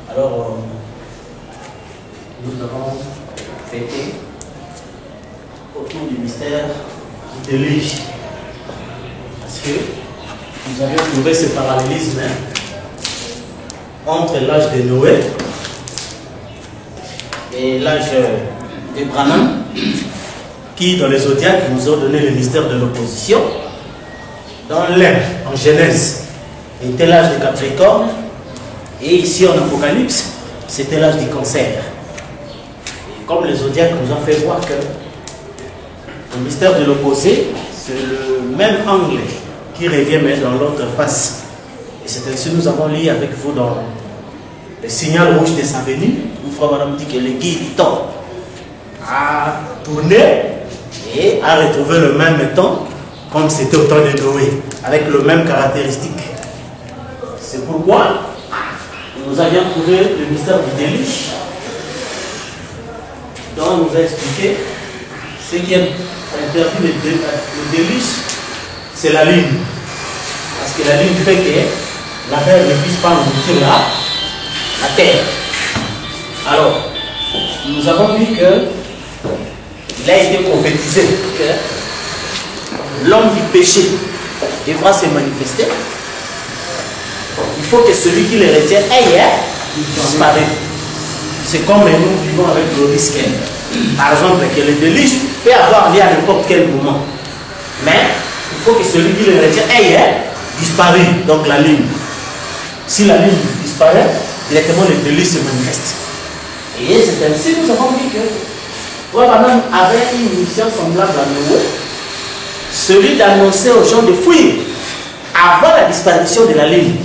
Alors, nous avons fêté autour du mystère du déluge. Parce que nous avions trouvé ce parallélisme entre l'âge de Noé et l'âge d'Abraham, qui dans les zodiaques nous ont donné le mystère de l'opposition. Dans l'un, en Genèse, était l'âge de Capricorne, et ici en Apocalypse, c'était l'âge du Cancer. Et comme les zodiaques nous ont fait voir que le mystère de l'opposé, c'est le même angle qui revient mais dans l'autre face. Et c'est ainsi que nous avons lu avec vous dans le signal rouge de sa venue, où Frère Madame dit que le guide temps a tourné et a retrouvé le même temps comme c'était au temps de Noé, avec le même caractéristique. C'est pourquoi nous avions trouvé le mystère du déluge, dont on nous a expliqué ce qui est interdit le déluge, c'est la lune. Parce que la lune fait que la terre ne puisse pas engloutir la terre. Alors, nous avons vu que il a été prophétisé que l'homme du péché devra se manifester. Il faut que celui qui le retient aille disparaître. C'est comme nous vivons avec le risque. Par exemple, que le déluge peut avoir lieu à n'importe quel moment. Mais il faut que celui qui le retient aille disparaître. Donc la lune. Si la lune disparaît, directement le déluge se manifeste. Et c'est ainsi que nous avons vu que Abraham avait une mission semblable à Noé, celui d'annoncer aux gens de fuir avant la disparition de la lune.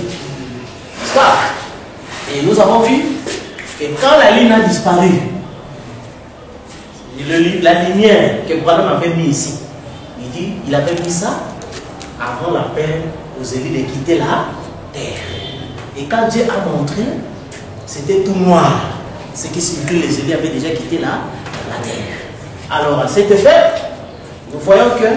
Et nous avons vu que quand la lune a disparu, la lumière que Branham avait mis ici, il dit, il avait mis ça avant l'appel aux élus de quitter la terre. Et quand Dieu a montré, c'était tout noir. Ce qui signifie que les élus avaient déjà quitté la terre. Alors à cet effet, nous voyons que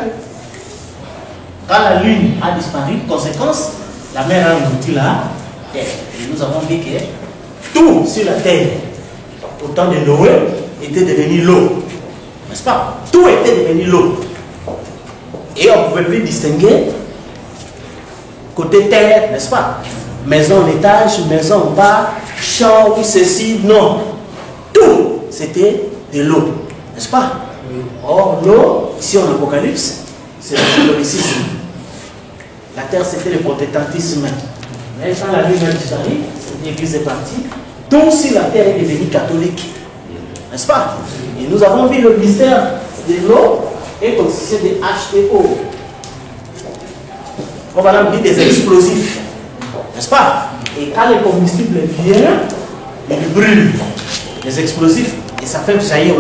quand la lune a disparu, conséquence, la mer a englouti la terre. Et nous avons vu que tout sur la terre, au temps de Noé, était devenu l'eau. N'est-ce pas? Tout était devenu l'eau. Et on ne pouvait plus distinguer côté terre, n'est-ce pas? Maison en étage, maison en bas, champ ou ceci, non. Tout, c'était de l'eau. N'est-ce pas? Or, l'eau, ici en Apocalypse, c'est le catholicisme. La terre, c'était le protestantisme. Mais quand la lune a disparu, l'église est partie, tout sur la terre est devenu catholique. N'est-ce pas? Et nous avons vu le mystère de l'eau est constitué de H2O. On va dire des explosifs. N'est-ce pas? Et quand le combustible vient, il brûle les explosifs et ça fait jaillir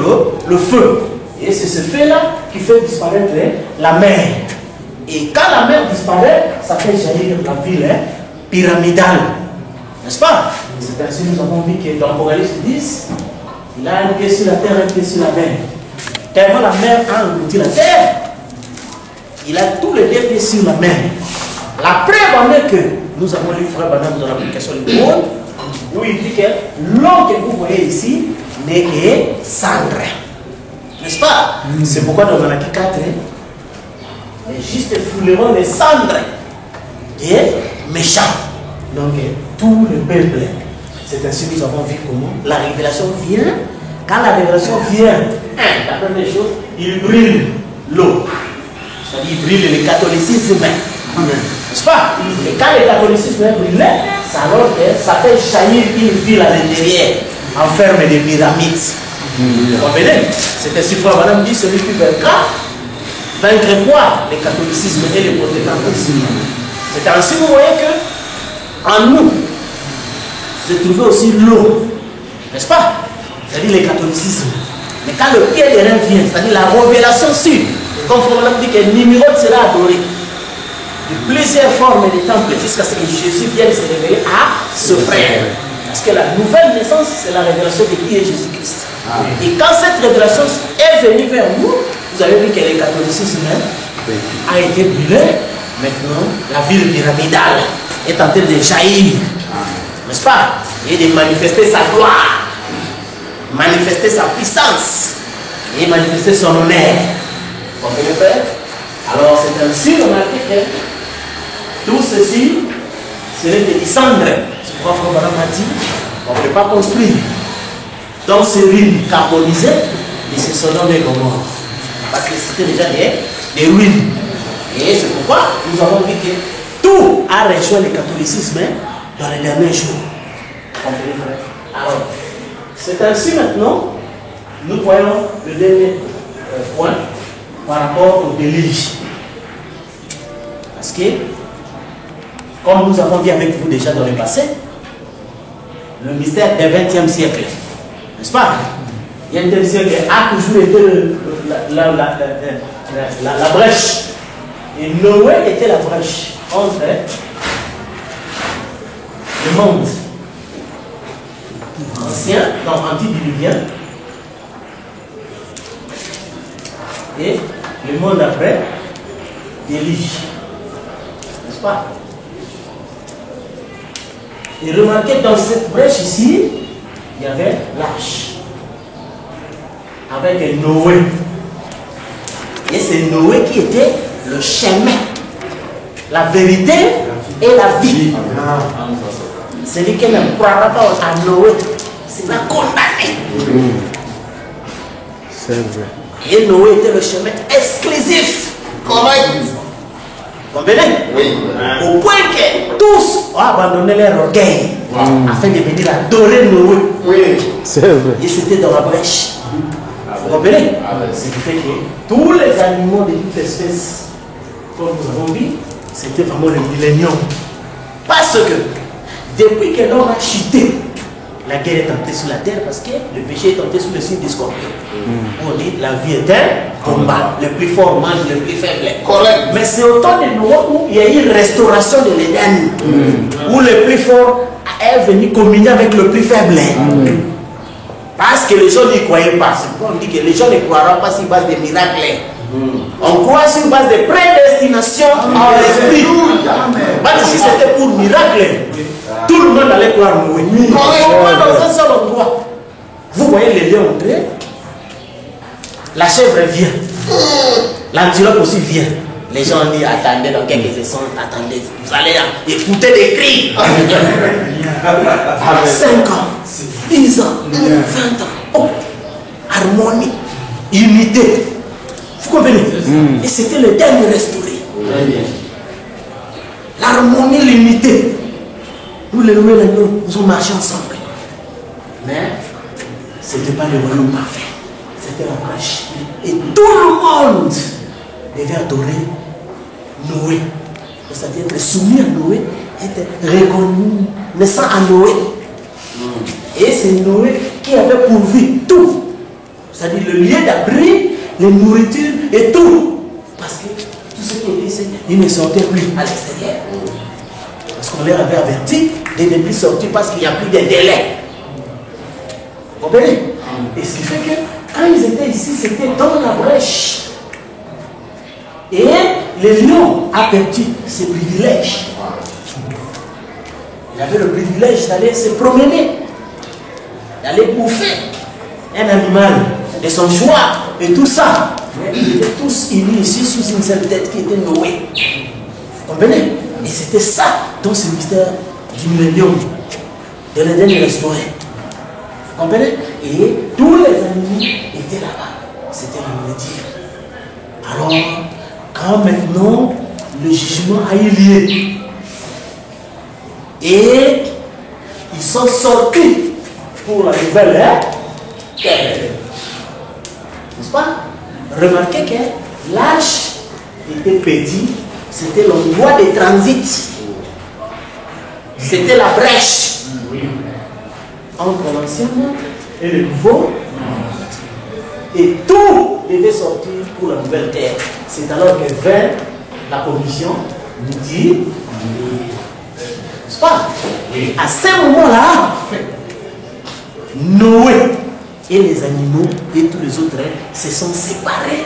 le feu. Et c'est ce feu-là qui fait disparaître la mer. Et quand la mer disparaît, ça fait jaillir la ville pyramidale. N'est-ce pas? C'est ainsi que nous avons vu que dans l'Apocalypse 10, il a un pied sur la terre, un pied sur la mer. Tellement la mer a englouti la terre, il a tous les deux pieds sur la mer. La preuve en est que nous avons lu Frère Branham dans l'application du monde, où il dit que l'eau que vous voyez ici n'est que cendre. N'est-ce pas? C'est pourquoi dans Malachie 4, les justes fouleront les cendres et méchants. Donc, tout le peuple. C'est ainsi que nous avons vu comment la révélation vient. Quand la révélation vient, la première chose, il brûle l'eau. C'est-à-dire, il brûle le catholicisme. N'est-ce pas? Et quand le catholicisme est brûlé, ça fait jaillir une ville à l'intérieur, en forme de pyramide. Vous comprenez? C'est ainsi que Madame dit, celui qui vaincra, vaincre quoi? Le catholicisme et le protestantisme. C'est ainsi que vous voyez que en nous se trouvait aussi l'eau. N'est-ce pas? C'est-à-dire le catholicisme. Mais quand le pied de rein vient, c'est-à-dire la révélation sûre, comme Madame dit que Nimrod sera adoré. De plusieurs formes de temples jusqu'à ce que Jésus vienne se révéler à ce frère. Parce que la nouvelle naissance, c'est la révélation de qui est Jésus-Christ. Et quand cette révélation est venue vers nous, vous avez vu que le catholicisme a été brûlé, maintenant, la ville pyramidale est en train de jaillir, n'est-ce pas? Et de manifester sa gloire, manifester sa puissance et manifester son honneur. Vous comprenez, frère? Alors c'est ainsi, remarquez que tout ceci, ce n'est que descendre. C'est pourquoi Frère Branham a dit, on ne peut pas construire dans ces ruines carbonisées, et c'est Sodome et Gomorrhe. Parce que c'était déjà des ruines. Et c'est pourquoi nous avons vu que tout a rejoint le catholicisme dans les derniers jours. Comprenez, frère? Alors, c'est ainsi maintenant, nous voyons le dernier point par rapport au déluge. Parce que, comme nous avons vu avec vous déjà dans le passé, le mystère du XXe siècle, n'est-ce pas? Le XXe siècle a toujours été la brèche. Et Noé était la brèche entre le monde ancien, donc antidiluvien, et le monde après, déluge. N'est-ce pas? Et remarquez, dans cette brèche ici, il y avait l'arche, avec Noé. Et c'est Noé qui était le chemin, la vérité et la vie. Celui qui ne croira pas à Noé, c'est la condamné. C'est vrai. Et Noé était le chemin exclusif. Correct. Comprenez? Oui. Au point que tous ont abandonné leur orgueil afin de venir adorer Noé. Oui. C'est vrai. Et c'était dans la brèche. Vous comprenez? Ce qui fait que tous les animaux de toute espèce, comme nous avons vu, c'était vraiment le millénium. Parce que depuis que l'homme a chuté, la guerre est entrée sur la terre parce que le péché est entré sous le signe du scorpion. On dit la vie est un combat. Le plus fort mange le plus faible. Correct. Mais c'est au temps de Noé où il y a eu une restauration de l'Éden. Où le plus fort est venu communier avec le plus faible. Parce que les gens n'y croyaient pas. C'est pourquoi on dit que les gens ne croiront pas sur base des miracles. On croit sur base de prédestination en l'esprit. Parce que si c'était pour miracle, tout le monde allait croire Noé. On va dans un seul endroit. Vous voyez les lions entrer, la chèvre vient, l'antilope aussi vient. Les gens disent attendez dans quelques instants, attendez, vous allez écouter des cris. 5 ans, 10 ans, 20 ans. Oh, harmonie, unité. Vous comprenez? Et c'était le dernier restauré. L'harmonie, l'unité. Nous, les loups et les loups, nous avons marché ensemble. Mais ce n'était pas le royaume parfait. C'était la brèche. Et tout le monde devait adorer Noé. C'est-à-dire être soumis à Noé, être reconnaissant à Noé. Et c'est Noé qui avait pourvu tout. C'est-à-dire le lieu d'abri, les nourritures et tout. Parce que tout ce qui était ici, ils ne sortaient plus à l'extérieur. Parce qu'on leur avait averti de ne plus sortir parce qu'il n'y a plus de délai. Vous comprenez? Et ce qui fait que quand ils étaient ici, c'était dans la brèche. Et les lions a perdu ses privilèges. Il avait le privilège d'aller se promener, d'aller bouffer un animal de son choix et tout ça. Mais ils étaient tous unis ici sous une seule tête qui était Noé. Vous comprenez? Et c'était ça dans ce mystère du millénium, de l'Éden restauré. Vous comprenez? Et tous les animaux étaient là-bas. C'était la nourriture. Alors, quand maintenant le jugement a eu lieu, et ils sont sortis pour la nouvelle ère, n'est-ce pas? Remarquez que l'arche était petit, c'était l'endroit de transit, c'était la brèche entre l'ancien monde et le nouveau. Et tout devait sortir pour la nouvelle terre. C'est alors que vint la commission nous dit, n'est-ce pas? À ce moment-là, Noé et les animaux et tous les autres se sont séparés.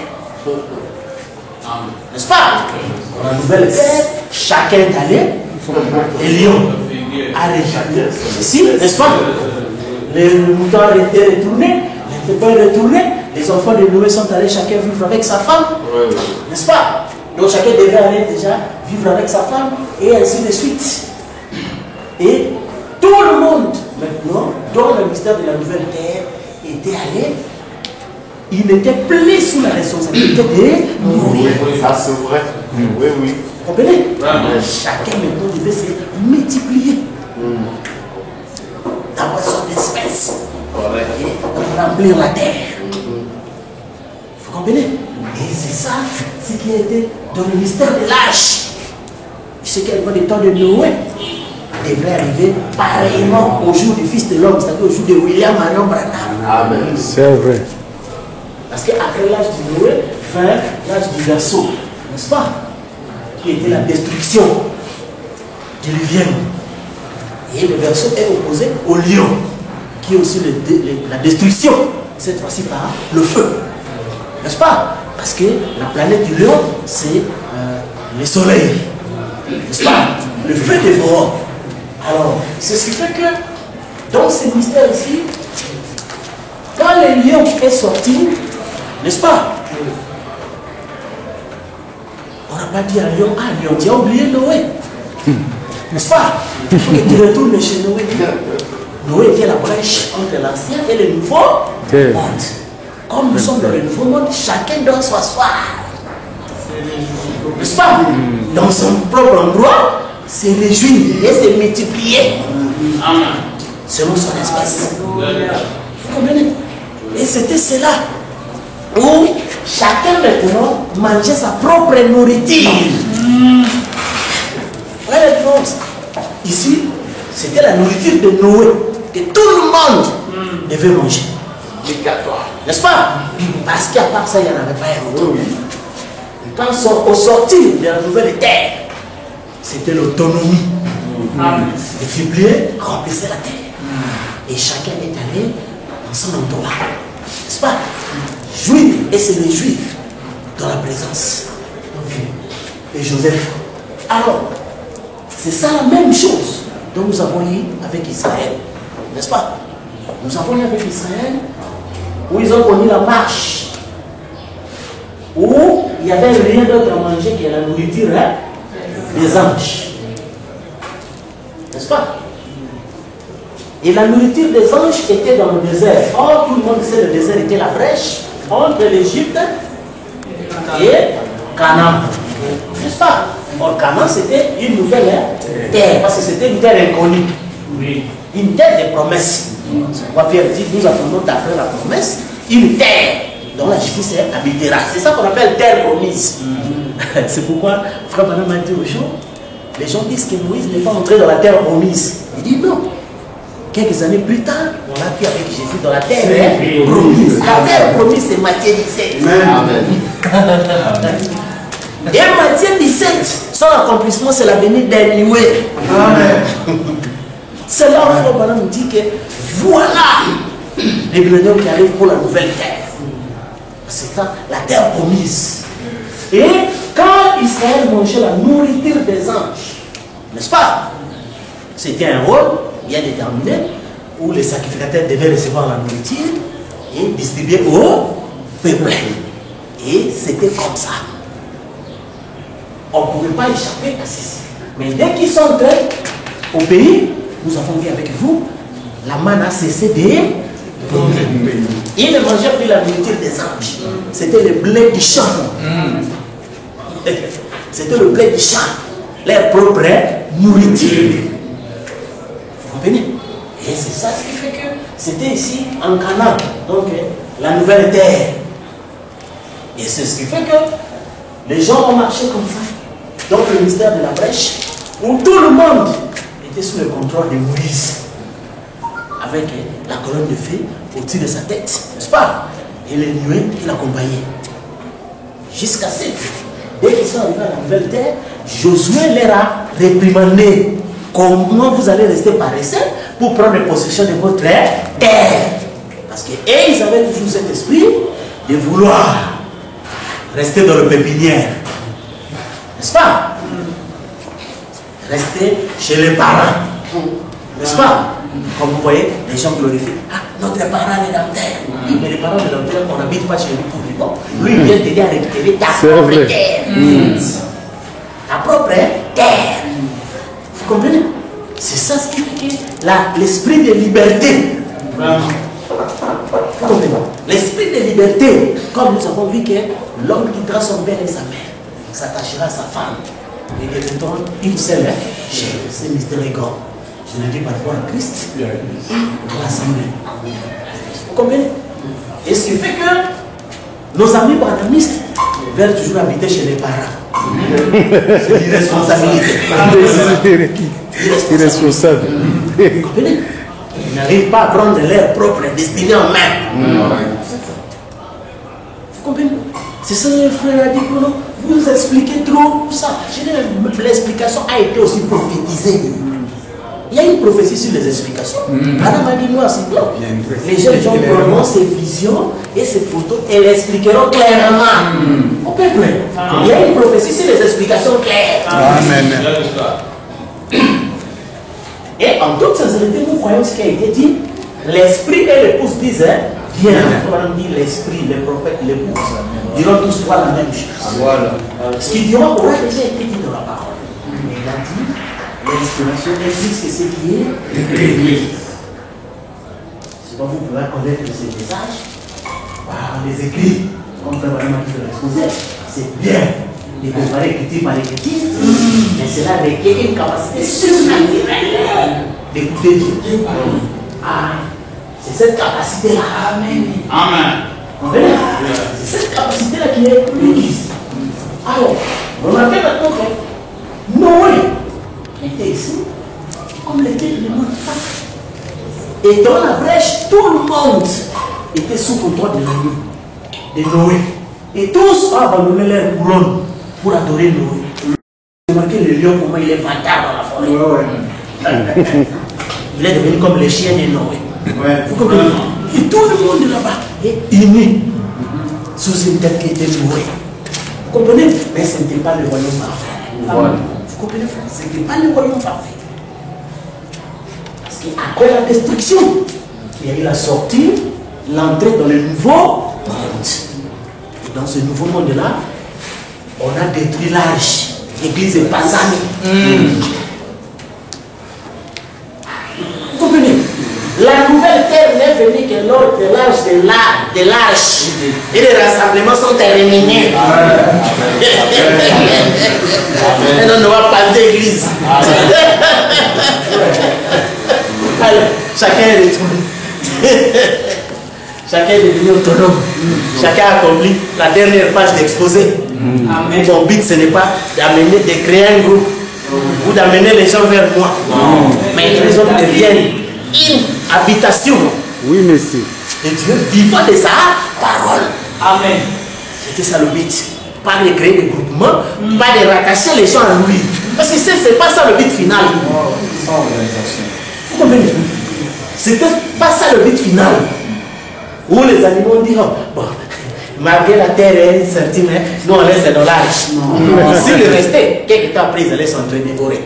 N'est-ce pas? Dans la nouvelle terre, chacun est allé. Et Lion a réagi. Ici, n'est-ce pas? Les moutons étaient retournés, les pas retournés. Les enfants de Noé sont allés chacun vivre avec sa femme. N'est-ce pas? Donc chacun devait aller déjà vivre avec sa femme et ainsi de suite. Et tout le monde, maintenant, dans le mystère de la nouvelle terre, était allé. Il n'était plus sous la responsabilité de Noé. Oui, ça c'est vrai. Oui, oui. Vous comprenez? Chacun maintenant devait se multiplier. D'avoir son espèce. Et remplir la terre. Vous comprenez? Et c'est ça ce qui a été dans le mystère de l'âge. Ce qui est dans le temps de Noé devrait arriver pareillement au jour du Fils de l'homme, c'est-à-dire au jour de William Marion Branham. Amen. C'est vrai. Parce qu'après l'âge de Noé, vint l'âge du verseau, n'est-ce pas? Qui était la destruction diluvienne. Et le verseau est opposé au lion, qui est aussi la destruction, cette fois-ci par le feu. N'est-ce pas? Parce que la planète du lion, c'est le soleil. N'est-ce pas? Le feu dévorant. Alors, c'est ce qui fait que, dans ce mystère ici, quand le lion est sorti, n'est-ce pas? On n'a pas dit à lion, ah lion, tu as oublié Noé. N'est-ce pas? Il faut que tu retournes chez Noé. Noé était la brèche entre l'ancien et le nouveau monde. Comme nous sommes dans le nouveau monde, chacun doit s'asseoir. N'est-ce pas? Dans son propre endroit, se réjouir et se multiplier. Selon son espèce. Vous comprenez? Et c'était cela où chacun maintenant mangeait sa propre nourriture. Voilà la différence. Ici, c'était la nourriture de Noé que tout le monde devait manger. N'est-ce pas? Parce qu'à part ça, il n'y en avait pas un autre. Quand au sortir de la nouvelle terre, c'était l'autonomie. Les triplés remplissaient la terre. Et chacun est allé dans son endroit. N'est-ce pas? Jouir et se réjouir dans la présence de Joseph. Alors, c'est ça la même chose dont nous avons eu avec Israël. N'est-ce pas? Nous avons eu avec Israël où ils ont connu la marche, où il n'y avait rien d'autre à manger que la nourriture des anges. N'est-ce pas? Et la nourriture des anges était dans le désert. Or, tout le monde sait que le désert était la brèche entre l'Égypte et Canaan. N'est-ce pas? Or, Canaan, c'était une nouvelle terre, parce que c'était une terre inconnue. Une terre de promesses. Pierre dit, nous attendons d'après la promesse, une terre dont la justice habitera. C'est ça qu'on appelle terre promise. C'est pourquoi Frère Branham m'a dit au jour, les gens disent que Moïse n'est pas entré dans la terre promise. Il dit non. Quelques années plus tard, on l'a vu avec Jésus dans la terre promise. La terre promise, c'est Matthieu 17. Amen. Et Matthieu 17, son accomplissement, c'est la venue d'Elioué. Amen. C'est là où Frère Branham nous dit que voilà les ingrédients qui arrivent pour la nouvelle terre. C'est ça, la terre promise. Et quand Israël mangeait la nourriture des anges, n'est-ce pas? C'était un rôle bien déterminé où les sacrificateurs devaient recevoir la nourriture et distribuer au peuple. Et c'était comme ça. On ne pouvait pas échapper à ceci. Mais dès qu'ils sont entrés au pays, nous avons vu avec vous, la manne a cessé de tomber. Ils ne mangeaient plus la nourriture des anges. C'était le blé du champ. C'était le blé du champ. Leur propre nourriture. Vous comprenez? Et c'est ça ce qui fait que c'était ici en Canaan. Donc la nouvelle terre. Et c'est ce qui fait que les gens ont marché comme ça. Donc le mystère de la brèche, où tout le monde était sous le contrôle de Moïse. Avec la colonne de feu au-dessus de sa tête, n'est-ce pas? Et les nuées qui l'accompagnaient. Jusqu'à ce que, dès qu'ils sont arrivés à la nouvelle terre, Josué leur a réprimandé. Comment vous allez rester paresseux pour prendre possession de votre terre? Parce qu'ils avaient toujours cet esprit de vouloir rester dans le pépinière. N'est-ce pas? Rester chez les parents. N'est-ce pas? Comme vous voyez, les gens glorifient. Ah, notre parent est dans terre. Oui, mais les parents de dans terre, on n'habite pas chez lui pour lui. Non. Lui, il vient t'aider à récupérer ta propre terre. Ta propre terre. Vous comprenez? C'est ça ce qui fait que l'esprit de liberté. Vous comprenez? L'esprit de liberté, comme nous avons vu que l'homme qui quittera son père et sa mère s'attachera à sa femme. Et deviendront une seule chair. C'est mystérieux. Je le dis par rapport à Christ. L'assemblée. Vous comprenez? Et ce qui fait que nos amis branhamistes veulent toujours habiter chez les parents. C'est l'irresponsabilité. Irresponsable. Vous comprenez? Ils n'arrivent pas à prendre leur propre destinée en main. Vous comprenez? C'est ça le frère a dit que non, vous expliquez trop ça. L'explication a été aussi prophétisée. Il y a une prophétie sur les explications. Madame a dit noir, c'est blanc. Les gens prendront ces visions et ces photos et l'expliqueront clairement au peuple. Il y a une prophétie sur les explications claires. Amen. Et en toute sincérité, nous croyons ce qui a été dit. L'esprit et l'épouse disent, viens. On dit l'esprit, les prophètes, l'épouse diront tous trois la même chose. Ce qu'ils diront aura déjà été dit dans la parole. Mais il a dit, l'inspiration est plus que ce qui est écrit. C'est donc vous pouvez connaître ces messages par les écrits, comme Frère Branham qui fait l'exposé. C'est bien de comparer l'écriture par l'écriture, mais cela requiert une capacité surnaturelle d'écouter Dieu. C'est cette capacité-là. Amen. C'est cette capacité-là qui est l'église. Alors, remarquez maintenant que Noé était ici, comme l'était le monde. Et dans la brèche, tout le monde était sous contrôle de Noé. Et tous ont abandonné leur couronne pour adorer Noé. Remarquez le lion, comment il est vantard dans la forêt. Il est devenu comme les chiens de Noé. Vous comprenez? Et tout le monde là-bas est uni sous une tête qui était Noé. Vous comprenez? Mais ce n'était pas le royaume parfait. Vous comprenez, frère? Ce n'était pas le royaume parfait. Parce qu'après la destruction, il y a eu la sortie, l'entrée dans le nouveau monde. Et dans ce nouveau monde-là, on a détruit l'arche. L'église est passée. Vous comprenez? La nouvelle terre n'est venue que lors de l'âge de l'arche. Et les rassemblements sont terminés. Et on ne va pas d'église. Alors, chacun est retourné. Chacun est devenu autonome. Chacun a accompli la dernière page d'exposé. Mon but, ce n'est pas d'amener, de créer un groupe ou d'amener les gens vers moi. Mais les hommes deviennent une habitation. Oui, monsieur. Et Dieu vivant de sa parole. Amen. C'était ça le but. Pas de créer des groupements, pas de rattacher les gens à lui. Parce que c'est pas ça le but final. Vous comprenez? C'était pas ça le but final. Où les animaux disent, bon, malgré la terre est incertaine, nous on laisse dans l'arche. S'ils restaient, quelques temps après, ils allaient s'entre-dévorer.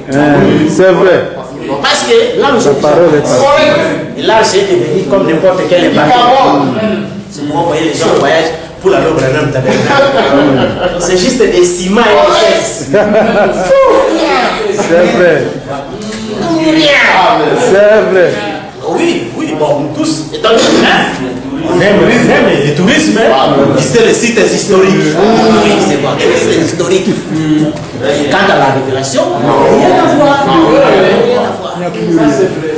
C'est vrai. Parce que l'ange est devenu comme n'importe quel bateau. C'est pour envoyer les gens en voyage pour la lobe Branham tabernacle. C'est juste des ciments et des chaises. C'est vrai. C'est vrai. Oui, bon, tous, étant on aime les tourismes, visiter les sites historiques. Oui, c'est bon, les sites historiques. Quant à la révélation, rien à voir.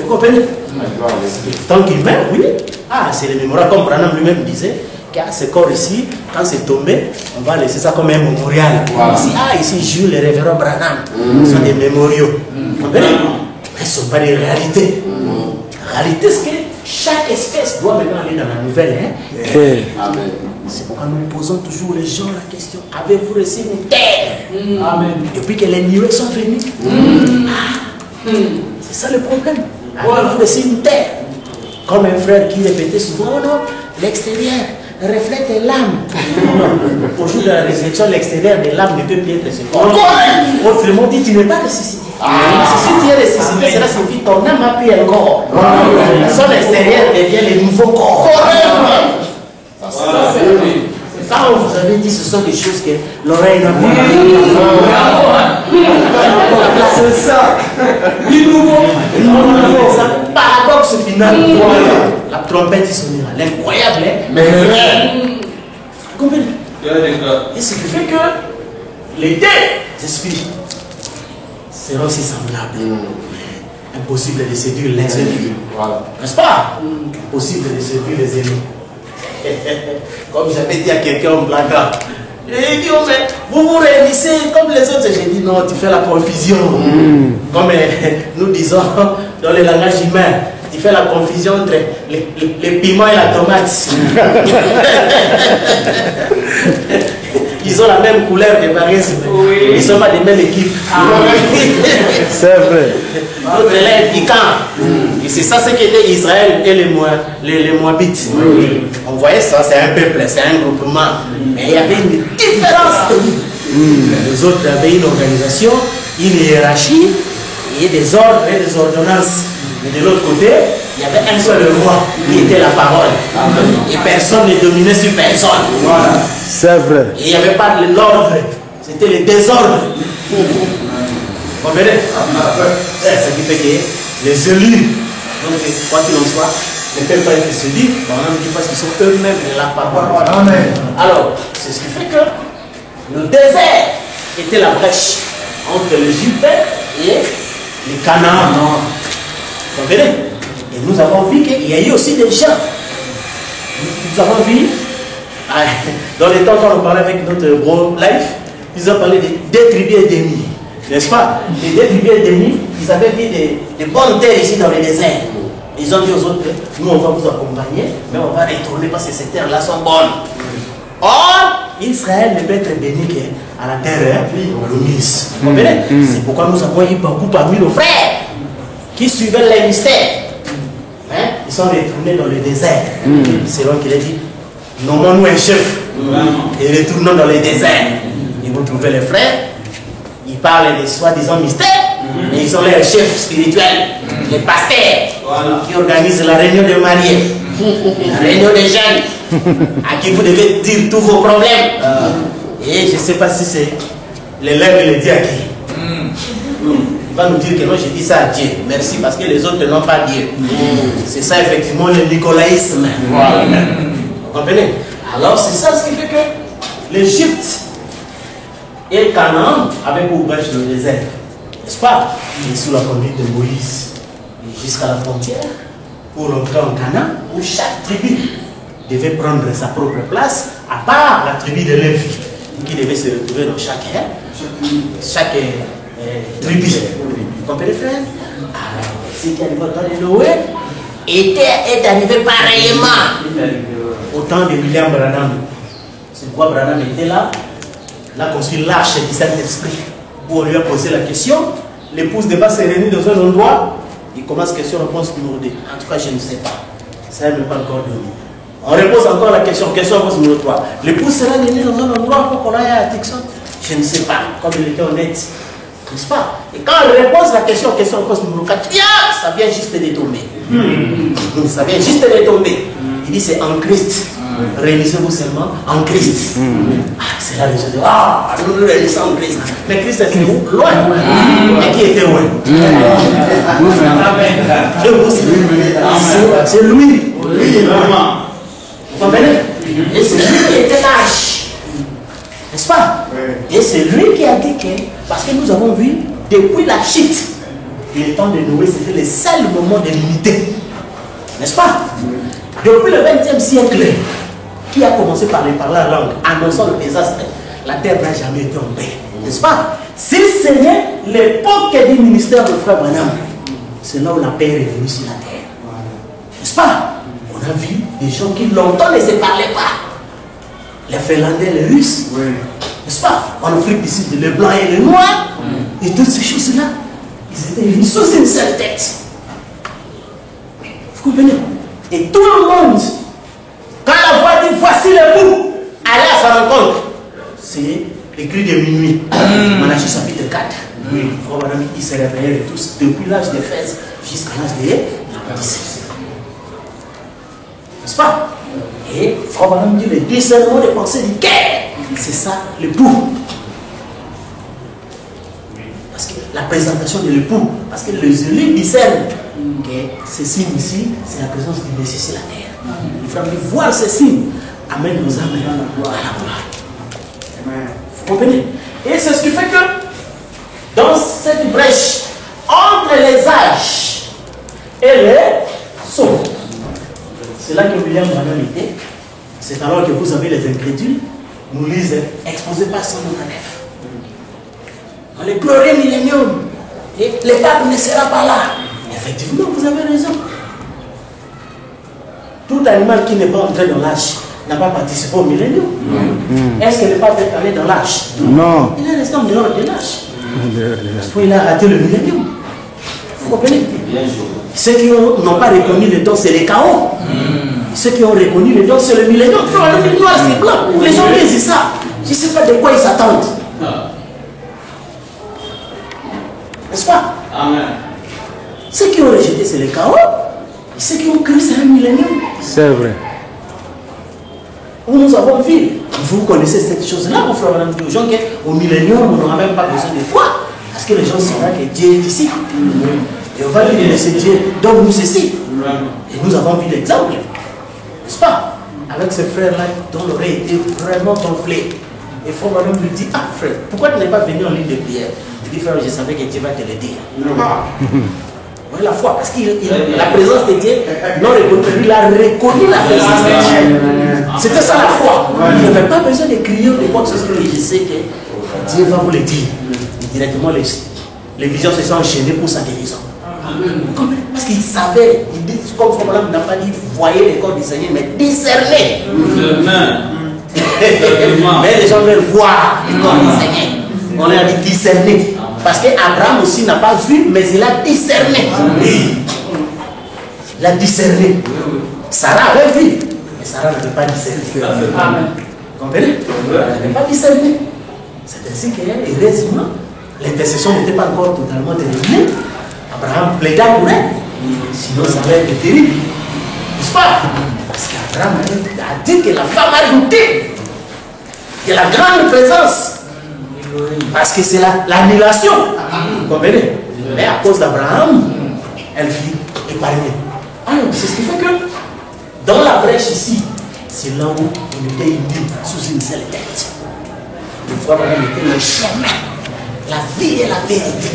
Vous comprenez? Tant qu'il meurt, oui. C'est le mémorial, comme Branham lui-même disait, que ce corps ici, quand c'est tombé, on va laisser ça comme un mémorial. Ici joue les révérends Branham. Ce sont des mémoriaux. Vous comprenez? Mais ce ne sont pas des réalités. La réalité, c'est que chaque espèce doit maintenant aller dans la nouvelle. C'est pourquoi nous posons toujours les gens la question: avez-vous reçu une terre? Depuis que les nuées sont venues. C'est ça le problème. Avez-vous reçu une terre? Comme un frère qui répétait souvent: oh non, l'extérieur, reflète l'âme. Au jour de la résurrection, l'extérieur de l'âme ne peut plus être ce corps. Autrement dit, tu n'es pas ressuscité. Si tu es ressuscité, cela signifie que ton âme a pris un corps. Son extérieur devient le nouveau corps. Quand on vous avait dit, ce sont des choses que l'oreille n'a pas. C'est ça. Du nouveau. Paradoxe final. La trompette sonnera. L'incroyable, mais vrai. Vous comprenez? Et ce qui fait que les deux esprits seront aussi semblables. Impossible de séduire les ennemis. N'est-ce pas? Impossible de séduire les ennemis. Comme j'avais dit à quelqu'un en blaguant, il dit, oh, mais vous vous réunissez comme les autres. J'ai dit, non, tu fais la confusion. Comme nous disons dans le langage humain, tu fais la confusion entre les piments et la tomate. Ils ont la même couleur de variétés. Ils ne sont pas des mêmes équipes. C'est vrai. L'autre là est piquant. Et c'est ça ce qu'était Israël et les Moabites. On voyait ça, c'est un peuple, c'est un groupement. Mais il y avait une différence. Les autres avaient une organisation, une hiérarchie, et des ordres et des ordonnances. Mais de l'autre côté, il y avait un seul roi qui était la parole. Et personne ne dominait sur personne. C'est vrai. Et il n'y avait pas de l'ordre, c'était le désordre. Vous comprenez? C'est ce qui fait que les élus, donc quoi qu'il en soit, ne peuvent pas être séduits, on dit parce qu'ils sont eux-mêmes la parole. Alors, c'est ce qui fait que le désert était la brèche entre l'Égypte et les Canaan. Vous comprenez? Et nous avons vu qu'il y a eu aussi des gens. Nous avons vu, dans les temps quand on parlait avec notre bro Life, ils ont parlé des tribus ennemies. N'est-ce pas? Les deux tribus ennemies, ils avaient vu des bonnes terres ici dans le désert. Ils ont dit aux autres, nous on va vous accompagner, mais on va retourner parce que ces terres-là sont bonnes. Or, Israël ne peut être béni qu'à la terre promise. Vous comprenez? C'est pourquoi nous avons eu beaucoup parmi nos frères qui suivaient les mystères. Ils sont retournés dans le désert. C'est là qu'il a dit, nommons-nous un chef et retournons dans le désert. Et vous trouvez les frères, ils parlent des soi-disant mystères, mais ils sont leurs chefs spirituels, les pasteurs qui organisent la réunion de mariés, la réunion des jeunes, à qui vous devez dire tous vos problèmes. Et je ne sais pas si c'est l'élève qui le dit à qui. Il va nous dire que non, j'ai dit ça à Dieu. Merci, parce que les autres n'ont pas Dieu. C'est ça effectivement le nicolaïsme. Vous comprenez? Alors c'est ça ce qui fait que l'Égypte et le Canaan avaient pour brèche le désert. N'est-ce pas? Et sous la conduite de Moïse, jusqu'à la frontière, pour entrer en Canaan, où chaque tribu devait prendre sa propre place, à part la tribu de Lévi, qui devait se retrouver dans chaque tribu. Vous comprenez, frère? Alors, ce qui arrive au temps de Noé est arrivé pareillement au temps de William Branham. C'est pourquoi Branham était là. Il a construit l'arche du Saint-Esprit. Où on lui a posé la question, l'épouse n'est pas se réunir dans un endroit. Il commence question-réponse numéro 2. En tout cas, je ne sais pas. Ça n'est même pas encore donné. On repose encore la question-réponse numéro 3. L'épouse sera réunie dans un endroit pour qu'on aille à Dixon. Je ne sais pas, comme il était honnête. N'est-ce pas? Et quand on repose la question-réponse numéro 4, ça vient juste de tomber. Ça vient juste de tomber. Il dit c'est en Christ. Réunissez-vous seulement en Christ. C'est là les gens disent, nous nous réunissons en Christ. Mais Christ était où? Loin. Et qui était loin? C'est lui. Vous comprenez? Et c'est lui qui était l'âge. N'est-ce pas? Et c'est lui qui a dit que, parce que nous avons vu, depuis la chute, le temps de Noé, c'était le seul moment de l'unité. N'est-ce pas? Depuis le 20e siècle, qui a commencé par la langue, annonçant le désastre, la terre n'a jamais été en paix. N'est-ce pas? Si ce n'est l'époque du ministère de Frère Branham, c'est là où la paix est revenue sur la terre. N'est-ce pas? On a vu des gens qui longtemps ne se parlaient pas. Les Finlandais, les Russes. N'est-ce pas? En Afrique du Sud, les Blancs et les Noirs. Et toutes ces choses-là, ils étaient unis sous une seule tête. Vous comprenez? Et tout le monde, quand la voix dit voici voici l'époux. Allez à sa rencontre. C'est écrit de minuit. Malachie chapitre 4. Oui, frère Madame, ils se réveillaient tous depuis l'âge de 13 jusqu'à l'âge de 17. N'est-ce pas? Et frère Madame dit le discernement des pensées du cœur. C'est ça l'époux. Parce que la présentation de l'époux, parce que les élus discernent que ces signes ici, c'est la présence du Messie sur la terre. Il faudra voir ces signes. Amène nos âmes à la gloire. Vous comprenez? Et c'est ce qui fait que dans cette brèche entre les âges et les sauts, c'est là que William Branham était. C'est alors que vous avez les incrédules, nous lisent, exposés par son nom à neuf. Dans le glorieux millénium, et le pape ne sera pas là. Effectivement, vous avez raison. Tout animal qui n'est pas entré dans l'âge n'a pas participé au millénium. Est-ce que le pape est allé dans l'âge? Non. Il est resté en dehors de l'âge. Parce qu'il a raté le millénium. Vous comprenez? Ceux qui n'ont pas reconnu le don, c'est les chaos. Ceux qui ont reconnu le don, c'est le millénium. Le noir, c'est blanc. Les gens disent ça. Je ne sais pas de quoi ils s'attendent. N'est-ce pas? Amen. Ceux qui ont rejeté, c'est les chaos. Et ceux qui ont cru, c'est le millénium. C'est vrai. Où nous avons vu. Vous connaissez cette chose-là, mon frère, madame, aux gens qu'au millénium, on n'aura même pas besoin de foi. Parce que les gens sauront que Dieu est ici. Et on va lui dire, c'est Dieu, donne-nous ceci. Et nous avons vu l'exemple. N'est-ce pas? Avec ce frère-là, dont l'oreille était vraiment gonflée. Et frère, madame lui dit, ah frère, pourquoi tu n'es pas venu en ligne de prière? Il dit, frère, je savais que Dieu va te le dire. Oui, la foi, parce que la présence de Dieu, non reconnue, il a reconnu la présence de Dieu. C'était ça la foi. Il n'avait pas besoin de crier ou de quoi que ce soit. Je sais que Dieu va vous le dire. Et directement, les visions se sont enchaînées pour sa guérison. Parce qu'il savait, il dit, comme Frère Branham n'a pas dit, voyez les corps du Seigneur, mais discernez. Mais les gens veulent voir les corps du Seigneur. On a dit discerner. Parce qu'Abraham aussi n'a pas vu, mais il a discerné. Il a discerné. Sarah avait vu, mais Sarah n'avait pas discerné. Vous comprenez? Elle n'avait pas discerné. C'est ainsi que, heureusement, l'intercession n'était pas encore totalement terminée. Abraham plaida pour elle. Sinon, ça allait être terrible. N'est-ce pas? Parce qu'Abraham a dit que la femme a douté de la grande présence. Parce que c'est l'annulation. Vous comprenez? Mais à cause d'Abraham, elle fut épargnée. Alors, c'est ce qui fait que dans la brèche ici, c'est là où on était unis sous une seule tête. Le frère Branham était le chemin, la vie et la vérité.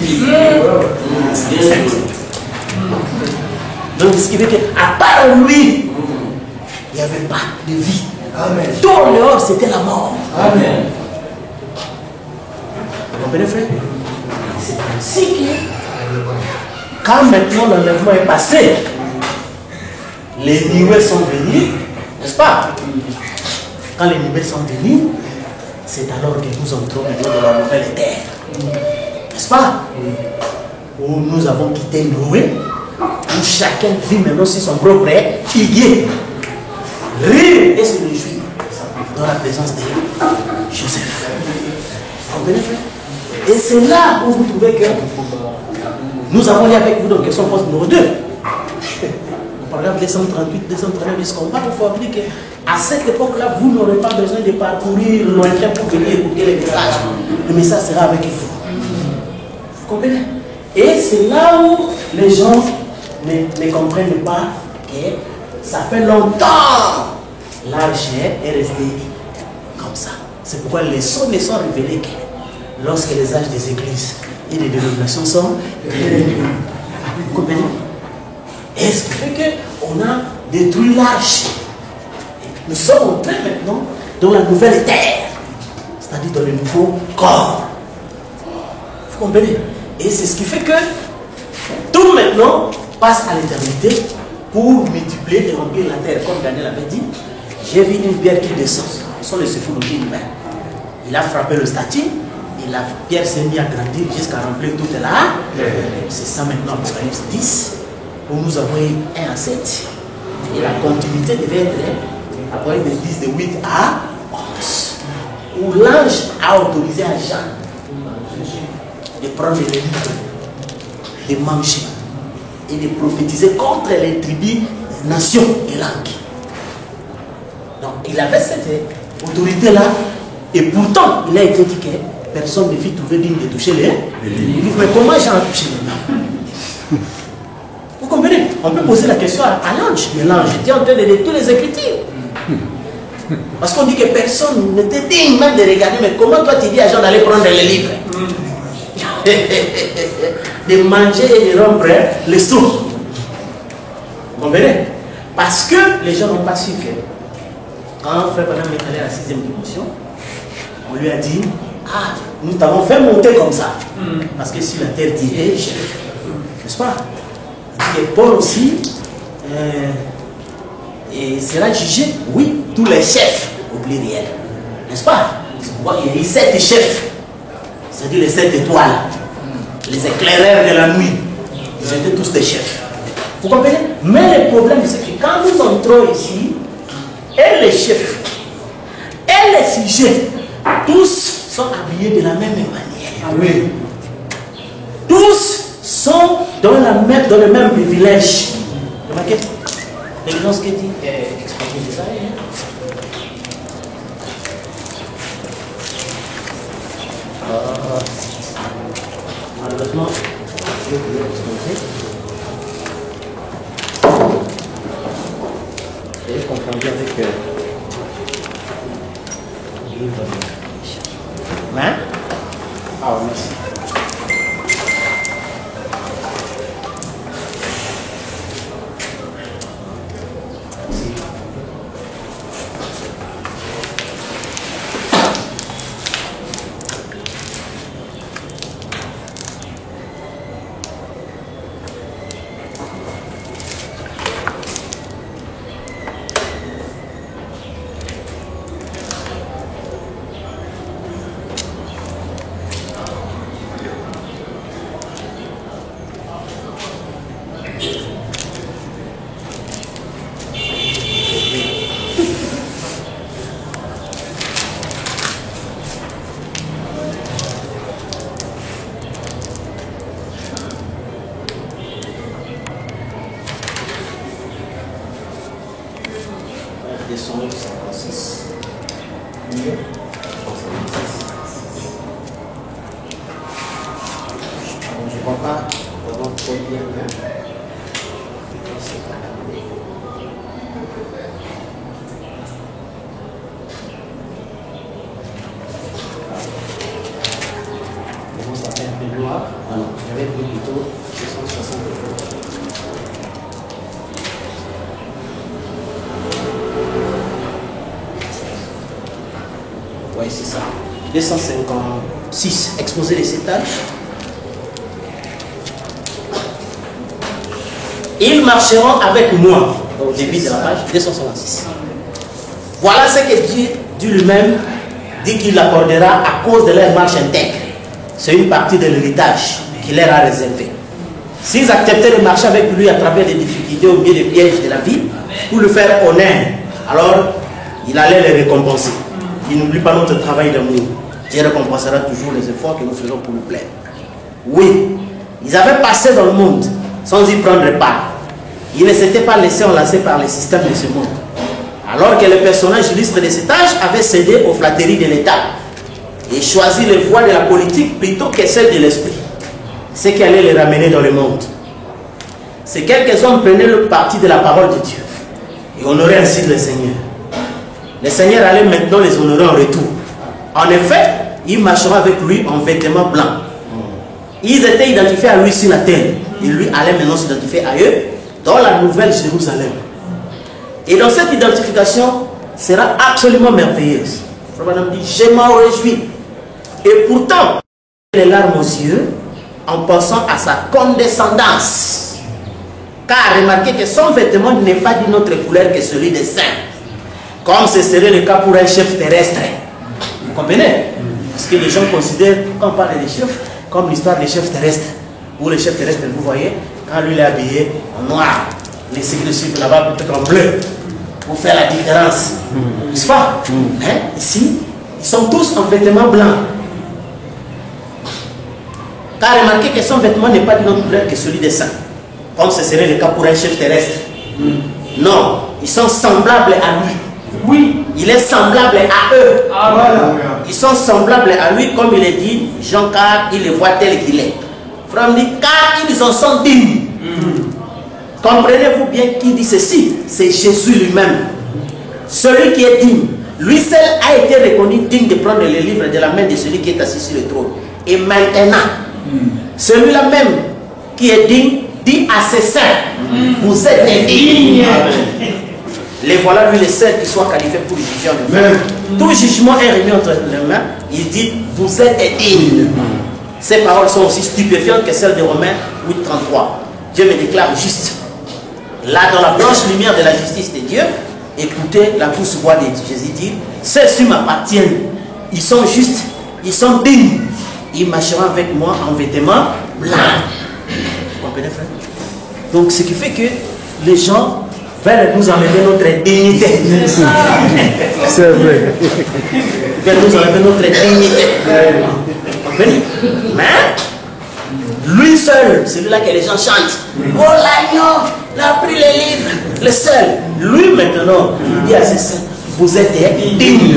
Donc, ce qui fait qu'à part lui, il n'y avait pas de vie. Amen. Tout en dehors, c'était la mort. Amen. Vous comprenez, frère? C'est ainsi que, quand maintenant l'enlèvement est passé, les nuées sont venues, n'est-ce pas? Quand les nuées sont venues, c'est alors que nous entrons dans la nouvelle terre. N'est-ce pas? Où nous avons quitté Noé, où chacun vit maintenant sur son propre figuier, rire et se réjouir dans la présence de Joseph. Vous comprenez, frère? Et c'est là où vous trouvez que nous avons lu avec vous dans question poste numéro 2. Au paragraphe 238, 239, jusqu'en bas, il faut dire qu'à cette époque-là, vous n'aurez pas besoin de parcourir lointain pour venir écouter les messages. Le message sera avec vous. Vous comprenez? Et c'est là où les gens ne comprennent pas que ça fait longtemps. L'âge est resté comme ça. C'est pourquoi les sons ne sont révélés que lorsque les âges des églises et des dénominations sont révélés. Vous comprenez? Et ce qui fait qu'on a détruit l'âge. Nous sommes entrés maintenant dans la nouvelle terre, c'est-à-dire dans le nouveau corps. Vous comprenez? Et c'est ce qui fait que tout maintenant passe à l'éternité pour multiplier et remplir la terre. Comme Daniel avait dit, j'ai vu une pierre qui descend. Ce sont les sépulcres humains. Il a frappé le statut et la pierre s'est mise à grandir jusqu'à remplir toute la. C'est ça maintenant, Apocalypse 10, où nous avons eu 1 à 7. Et la continuité devait être à partir de 10, de 8 à 11, où l'ange a autorisé à Jean de prendre les livres, de manger et de prophétiser contre les tribus, nations et langues. Donc il avait cette autorité-là, et pourtant il a été dit que personne ne fit trouver digne de toucher les livres. Mais comment Jean a touché les livres? Vous comprenez? On peut poser la question à l'ange, mais l'ange était en train de lire toutes les Écritures. Parce qu'on dit que personne n'était digne même de regarder, mais comment toi tu dis à Jean d'aller prendre les livres? De manger et de rompre les sous. Vous comprenez? Parce que les gens n'ont pas su que quand Frère Branham est allé à la 6e dimension, on lui a dit, ah, nous t'avons fait monter comme ça. Parce que si la terre dirait, chef, n'est-ce pas? Il dit que Paul aussi et sera jugé, oui, tous les chefs au pluriel, n'est-ce pas? Il y a eu 7 chefs, c'est-à-dire les 7 étoiles, les éclaireurs de la nuit, ils étaient tous des chefs. Vous comprenez? Mais le problème, c'est que quand nous entrons ici, et les chefs, et les sujets, tous sont habillés de la même manière. Oui. Tous sont dans le même privilège. Remarquez, l'évidence qui dit expliquer ça. Malheureusement, je vais vous expliquer. J'ai confondu avec le livre de... Hein? Ah, merci. Oui, c'est ça. 256, exposé les 7 âges. Ils marcheront avec moi, au début de la page 256. Voilà ce que Dieu lui-même dit qu'il accordera à cause de leur marche intègre. C'est une partie de l'héritage qu'il leur a réservé. S'ils acceptaient de marcher avec lui à travers des difficultés au milieu des pièges de la vie, pour le faire honneur, alors il allait les récompenser. Il n'oublie pas notre travail d'amour. Dieu récompensera toujours les efforts que nous faisons pour lui plaire. Oui, ils avaient passé dans le monde sans y prendre part. Ils ne s'étaient pas laissés enlacer par les systèmes de ce monde. Alors que les personnages illustres de cet âge avaient cédé aux flatteries de l'État et choisi les voies de la politique plutôt que celles de l'esprit, ce qui allait les ramener dans le monde. Ces quelques hommes prenaient le parti de la parole de Dieu et honoraient ainsi le Seigneur. Le Seigneur allait maintenant les honorer en retour. En effet, ils marcheront avec lui en vêtements blancs. Ils étaient identifiés à lui sur la terre. Et lui allait maintenant s'identifier à eux dans la nouvelle Jérusalem. Et dans cette identification sera absolument merveilleuse. Frère dit, je m'en réjouis. Et pourtant, les larmes aux yeux en pensant à sa condescendance. Car remarquez que son vêtement n'est pas d'une autre couleur que celui des saints. Comme ce serait le cas pour un chef terrestre. Vous comprenez? Parce que les gens considèrent, quand on parle des chefs, comme l'histoire des chefs terrestres. Où les chefs terrestres, vous voyez, quand lui il est habillé en noir, les sécurités là-bas peut-être en bleu. pour faire la différence. N'est-ce pas? Hein? Ici, ils sont tous en vêtements blancs. Car remarquez que son vêtement n'est pas d'une autre couleur que celui des saints, comme ce serait le cas pour un chef terrestre. Non, ils sont semblables à lui. Oui, il est semblable à eux. Ah, voilà. Ils sont semblables à lui, comme il est dit, Jean 4, il les voit tel qu'il est. Frère dit, car ils en sont dignes. Comprenez-vous bien qui dit ceci? C'est Jésus lui-même. Celui qui est digne. Lui seul a été reconnu digne de prendre les livres de la main de celui qui est assis sur le trône. Et maintenant, celui-là même qui est digne dit à ses saints, vous êtes dignes. Les voilà, lui, les seuls qui soient qualifiés pour juger en effet. Tout jugement est remis entre les mains. Il dit, vous êtes dignes. Ces paroles sont aussi stupéfiantes que celles de Romains 8,33. Dieu me déclare juste. Là, dans la blanche lumière de la justice de Dieu, écoutez la douce voix de Jésus dit, ceux-ci m'appartiennent. Ils sont justes, ils sont dignes. Ils marcheront avec moi en vêtements blancs. Vous comprenez, frère? Donc, ce qui fait que les gens veulent nous enlever notre dignité. C'est vrai. Ils veulent nous enlever notre dignité. Vous comprenez? Mais, lui seul, celui-là que les gens chantent. Oh l'agneau, il a pris les livres. Le seul. Lui maintenant, il dit à ses saints, vous êtes dignes.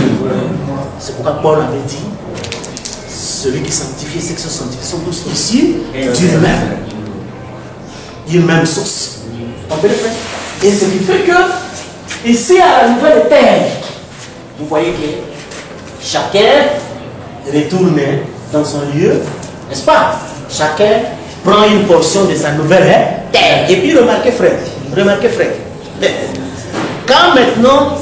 C'est pourquoi Paul avait dit, celui qui sanctifie, ceux qui sont sanctifiés sont tous issus d'une même. D'une même source. Vous comprenez, frère? Et ce qui fait que, ici à la nouvelle terre, vous voyez que chacun retourne dans son lieu, n'est-ce pas? Chacun prend une portion de sa nouvelle terre. Et puis remarquez frère, quand maintenant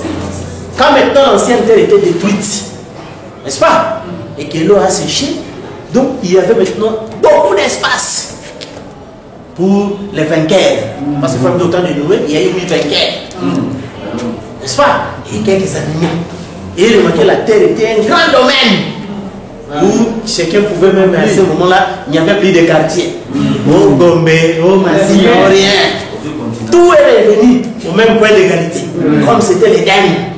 l'ancienne terre était détruite, n'est-ce pas? Et que l'eau a séché, donc il y avait maintenant beaucoup d'espace pour les vainqueurs. Parce que au temps de Noé, il y a eu 8 vainqueurs. N'est-ce pas? Et quelques animaux. Et remarquez, la terre était un grand domaine où chacun pouvait même à ce moment-là, il n'y avait plus de quartier. Au Gombe, au Massi, rien. Tout est revenu au même point d'égalité, comme c'était les derniers.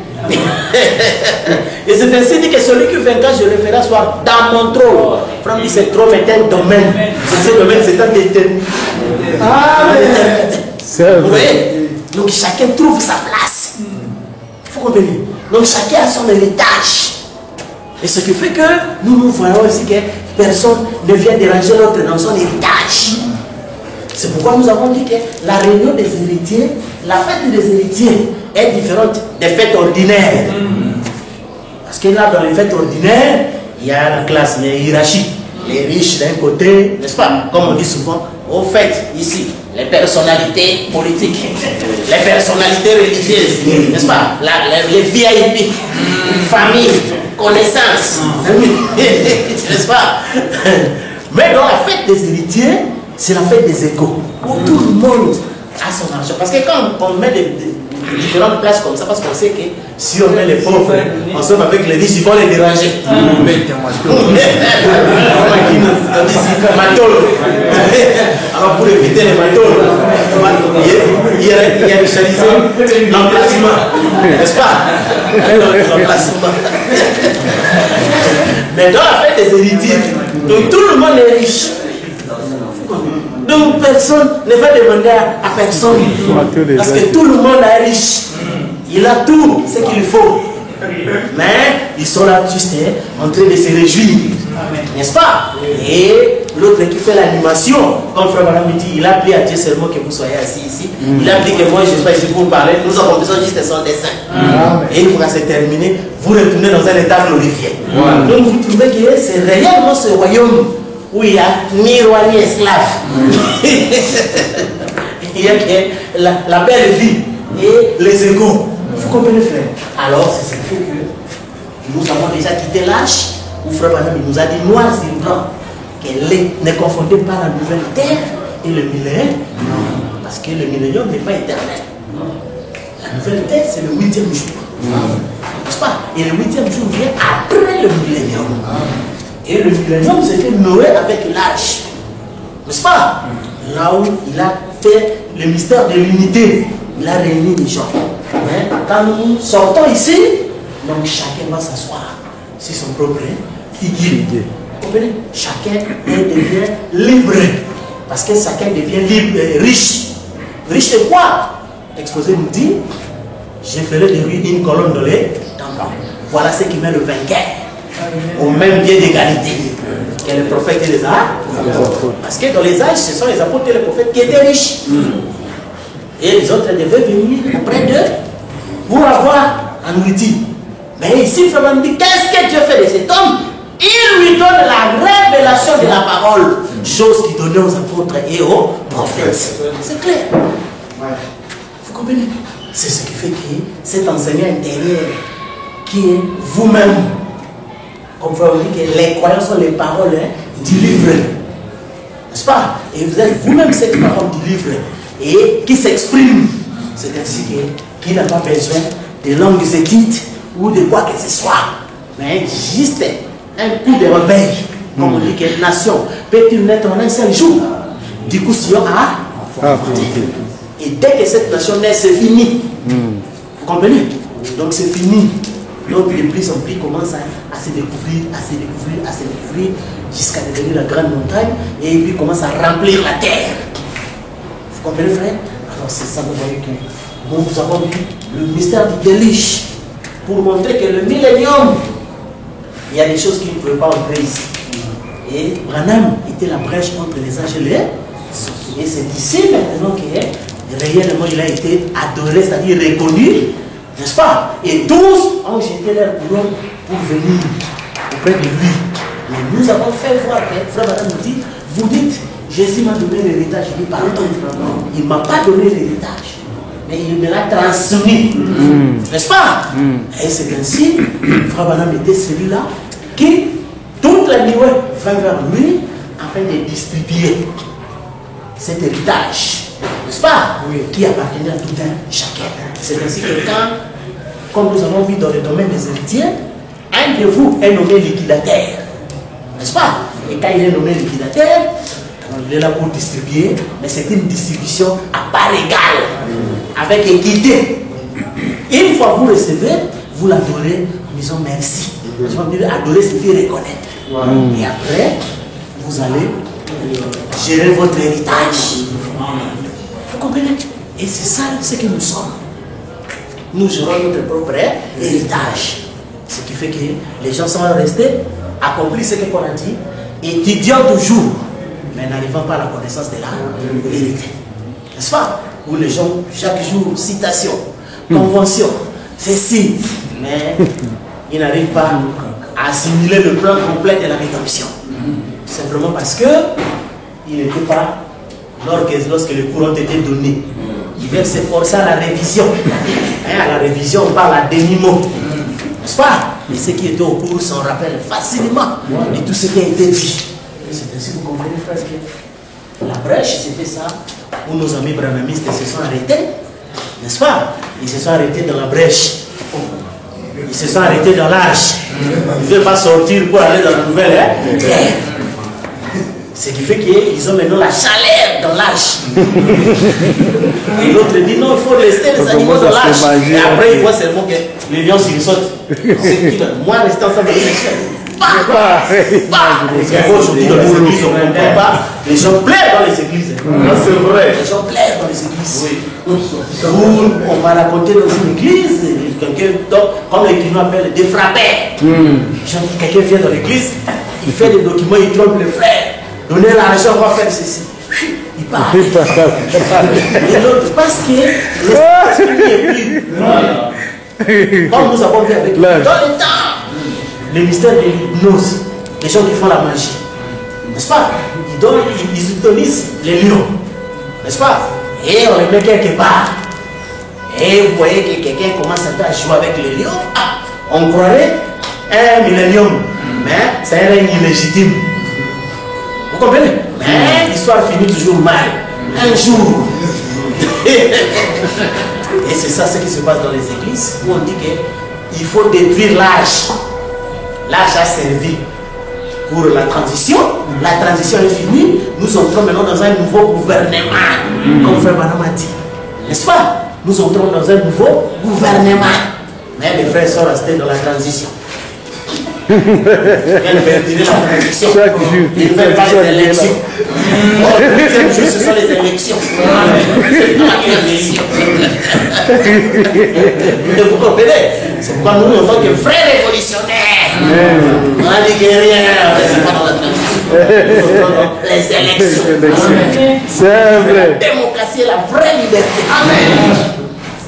Et c'est ainsi dit que celui qui vaincra, je le ferai soir dans mon trône. Frère, dit ce trône est un domaine. Et ce domaine, c'est un éternel. Vous voyez? Donc chacun trouve sa place. Il faut comprendre. Donc chacun a son héritage. Et ce qui fait que nous voyons aussi que personne ne vient déranger l'autre dans son héritage. C'est pourquoi nous avons dit que la réunion des héritiers, la fête des héritiers est différente des fêtes ordinaires. Parce que là, dans les fêtes ordinaires, il y a la classe, il y a la hiérarchie. Les riches d'un côté, n'est-ce pas? Comme on dit souvent, au fait, ici, les personnalités politiques, les personnalités religieuses, n'est-ce pas? Les VIP, famille, connaissances, n'est-ce pas? Mais dans la fête des héritiers, c'est la fête des égaux, où tout le monde a son argent. Parce que quand on met des différentes places comme ça, parce qu'on sait que si on met les pauvres ensemble avec les riches, ils vont les déranger. Alors pour éviter les matoles, il y a initialisé l'emplacement, n'est-ce pas? L'emplacement. Mais dans la fête des héritiers, donc tout le monde est riche. Donc personne ne va demander à personne. Parce que tout le monde est riche. Il a tout ce qu'il faut. Mais ils sont là juste en train de se réjouir. N'est-ce pas? Et l'autre qui fait l'animation, comme frère Madame dit, il a pris à Dieu seulement que vous soyez assis ici. Il a dit que moi je suis pas ici pour parler. Nous avons besoin juste de son dessin. Et une fois que c'est terminé, vous retournez dans un état glorifié. Donc vous trouvez que c'est réellement ce royaume où il n'y a ni roi ni esclave. Il y a que la belle vie et les égaux. Vous comprenez, frère? Alors, c'est ce qui fait que nous avons déjà quitté l'âge où frère Madame nous a dit noir sur blanc que ne confondez pas la nouvelle terre et le millénaire. Parce que le millénium n'est pas éternel. La nouvelle terre, c'est le 8e jour. N'est-ce pas? Et le 8e jour vient après le millénium. Et le millénium, c'était Noé avec l'âge. N'est-ce pas? Là où il a fait le mystère de l'unité. Il a réuni les gens. Mais quand nous sortons ici, donc chacun va s'asseoir sur son propre figure. Vous comprenez? Chacun devient libre. Parce que chacun devient libre, riche. Riche de quoi? L'exposé nous dit, je ferai de lui une colonne dans les temps. Voilà ce qui met le vainqueur au même pied d'égalité que les prophètes et les apôtres. Parce que dans les âges, ce sont les apôtres et les prophètes qui étaient riches. Et les autres devaient venir auprès d'eux pour avoir la nourriture. Mais ici, Frère dit, qu'est-ce que Dieu fait de cet homme? Il lui donne la révélation de la parole, chose qu'il donnait aux apôtres et aux prophètes. C'est clair. Vous comprenez? C'est ce qui fait que cet enseignant intérieur qui est vous-même, comme vous dit que les croyants sont les paroles du livre. N'est-ce pas? Et vous êtes vous-même cette parole du livre et qui s'exprime. C'est ainsi qu'il n'a pas besoin de longues études ou de quoi que ce soit. Mais juste un coup de réveil, comme on dit que nation peut-il naître en un seul jour? Du coup, si on a et dès que cette nation naît, c'est fini. Vous comprenez? Donc c'est fini. Donc de plus en plus commence à se découvrir, à se découvrir, à se découvrir, jusqu'à devenir la grande montagne, et puis commence à remplir la terre. Vous comprenez, frère? Alors c'est ça, vous voyez que nous avons vu le mystère du déluge pour montrer que le millénium, il y a des choses qui ne pouvaient pas entrer ici. Et Branham était la brèche entre les âges et les. Et c'est ici maintenant que réellement il a été adoré, c'est-à-dire reconnu, n'est-ce pas? Et tous ont jeté leur boulot pour venir auprès de lui. Mais nous avons fait voir que Frère Branham nous dit, vous dites, Jésus m'a donné l'héritage. Il dit, pardon, il ne m'a pas donné l'héritage, mais il me l'a transmis. N'est-ce pas? Et c'est ainsi, Frère Branham était celui-là qui, toute la nuit, vint vers lui afin de distribuer cet héritage. N'est-ce pas? Qui appartenait à tout un chacun. C'est ainsi que quand, comme nous avons vu dans le domaine des héritiers, un de vous est nommé liquidateur. N'est-ce pas? Et quand il est nommé liquidateur, il est là pour distribuer, mais c'est une distribution à part égale, avec équité. Une fois que vous recevez, vous l'adorez en disant merci. Adorer, c'est dire reconnaître. Et après, vous allez gérer votre héritage. Vous comprenez? Et c'est ça ce que nous sommes. Nous gérons notre propre héritage. Ce qui fait que les gens sont restés, accomplissent ce qu'on a dit, étudiant toujours, mais n'arrivant pas à la connaissance de la vérité. N'est-ce pas? Où les gens, chaque jour, citation, convention, ceci, mais ils n'arrivent pas à assimiler le plan complet de la rédemption. Simplement parce que il n'était pas, lorsque le courant était donné, ils veulent s'efforcer à la révision. À la révision, on parle à demi-mot. N'est-ce pas? Et ceux qui étaient au cours s'en rappellent facilement de tout ce qui a été dit. C'est ainsi que vous comprenez, frère, que la brèche, c'était ça, où nos amis branhamistes se sont arrêtés. N'est-ce pas? Ils se sont arrêtés dans la brèche. Ils se sont arrêtés dans l'arche. Ils ne veulent pas sortir pour aller dans la nouvelle terre. Ce qui fait qu'ils ont maintenant la chaleur dans l'arche. Et l'autre dit non, il faut rester les animaux dans l'arche. Et après, il voit seulement que les lions s'y sautent. Moi, rester ensemble avec les chiens. Aujourd'hui, dans les églises, on ne comprend pas. Les gens pleurent dans les églises. C'est vrai. Les gens pleurent dans les églises. On va raconter dans une église, comme les Guinois appellent des frappeurs. Quelqu'un vient dans l'église, il fait des documents, il trompe les frères. Donnez l'argent, on va faire ceci. Il part. Et l'autre, parce que l'esprit est plus. Comme nous avons vu avec lui, dans le temps, le mystère de l'hypnose, les gens qui font la magie, n'est-ce pas? Ils utilisent les lions, n'est-ce pas? Et on les met quelque part. Et vous voyez que quelqu'un commence à jouer avec les lions. Ah, on croirait un millénium, mais c'est un règne illégitime. Vous comprenez? Mais l'histoire finit toujours mal. Un jour. Et c'est ça ce qui se passe dans les églises, où on dit qu'il faut détruire l'âge. L'âge a servi pour la transition. La transition est finie. Nous entrons maintenant dans un nouveau gouvernement, comme Frère Branham a dit. N'est-ce pas? nous entrons dans un nouveau gouvernement. Mais les frères sont restés dans la transition. Ils veulent tirer la transition. Ils ne veulent pas les élections. Le deuxième jour, ce sont les élections. Vous comprenez? C'est pourquoi nous, en tant que frères révolutionnaires, on a dit que rien, c'est pas dans la transition. Les élections. C'est vrai. La démocratie est la vraie liberté. Amen.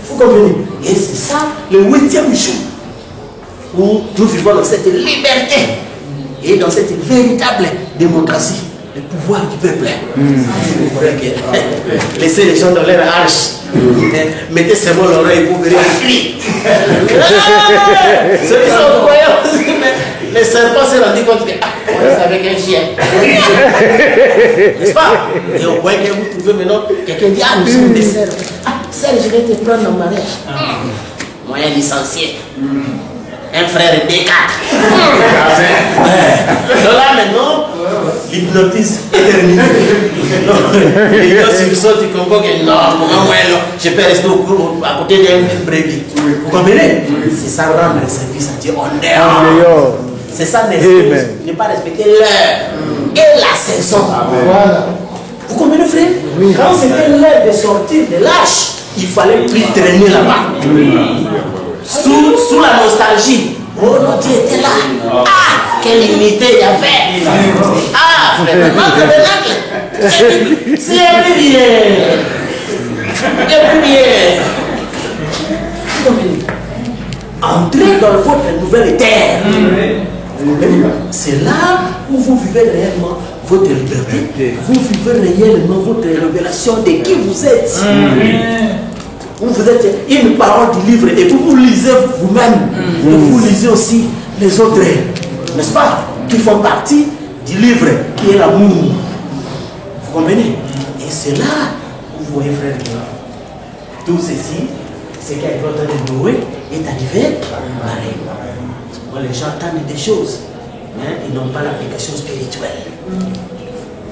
Vous comprenez? Et c'est ça le 8e jour où nous vivons dans cette liberté et dans cette véritable démocratie, le pouvoir du peuple. Laissez les gens dans leur arche. Mettez seulement l'oreille, vous verrez un cri. Ceux qui sont croyants, les serpents se rendent compte que c'est avec un chien. N'est-ce pas? Et au point que vous trouvez maintenant, quelqu'un dit, ah, nous sommes des serfs. Ah, Serge, je vais te prendre en mariage. Moyen licencié. Un frère D4. Donc là maintenant, l'hypnotisme est terminé. Les gars sur le sol du Congo, non, comment moi je peux rester à côté d'un brebis. Vous comprenez? C'est ça rendre le service à Dieu en dehors. C'est ça ne pas respecter l'heure et la saison. Vous comprenez, frère? Quand c'était l'heure de sortir de l'arche, il fallait plus traîner là-bas. Sous la nostalgie. Oh non, tu étais là. Ah, quelle unité il y avait. Ah, frère, l'oncle. C'est plus bien. C'est plus bien. Entrez dans votre nouvelle terre. C'est là où vous vivez réellement votre liberté. Vous vivez réellement votre révélation de qui vous êtes. Vous êtes une parole du livre et vous lisez vous-même. Et vous lisez aussi les autres, n'est-ce pas, qui font partie du livre qui est l'amour. Vous comprenez? Et c'est là où vous voyez, frère, tout ceci, ce qui est arrivé au temps de Noé, est arrivé pareil. Moi, les gens attendent des choses, mais ils n'ont pas l'application spirituelle.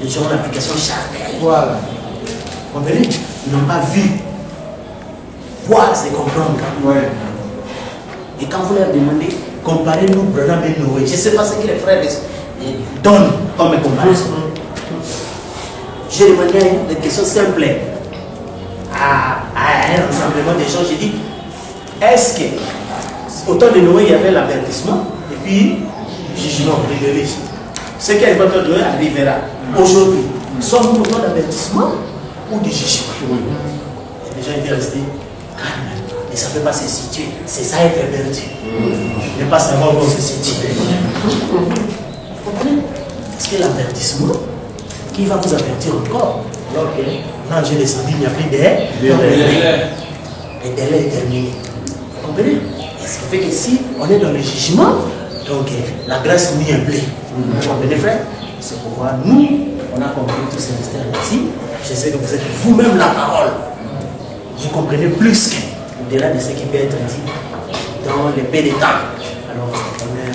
Les gens ont l'application charnelle. Voilà. Vous comprenez? Ils n'ont pas vu. Voir, c'est comprendre. Ouais. Et quand vous leur demandez, comparez-nous Branham et Noé, je ne sais pas ce que les frères donnent comme comparaison. J'ai demandé des questions simples à un rassemblement des gens. J'ai dit, est-ce que au temps de Noé, il y avait l'avertissement et puis jugement, révélé. Ce qui arrive au temps de Noé arrivera aujourd'hui. Sommes-nous au temps d'avertissement ou de jugement? Et les gens étaient restés. Mais ça ne peut pas se situer. C'est ça être perdu. Ne pas savoir où on se situe. Vous comprenez? Est-ce que l'avertissement qui va vous avertir encore, alors que l'ange est descendu, il n'y a plus d'air, le délai est terminé. Vous comprenez? Et ce qui fait que si on est dans le jugement, donc la grâce nous y implique. Vous comprenez, frère? C'est pourquoi nous, on a compris tous ces mystères ici. Je sais que vous êtes vous-même la parole. Vous comprenez plus au-delà de ce qui peut être dit dans les paix des temps. Alors, on est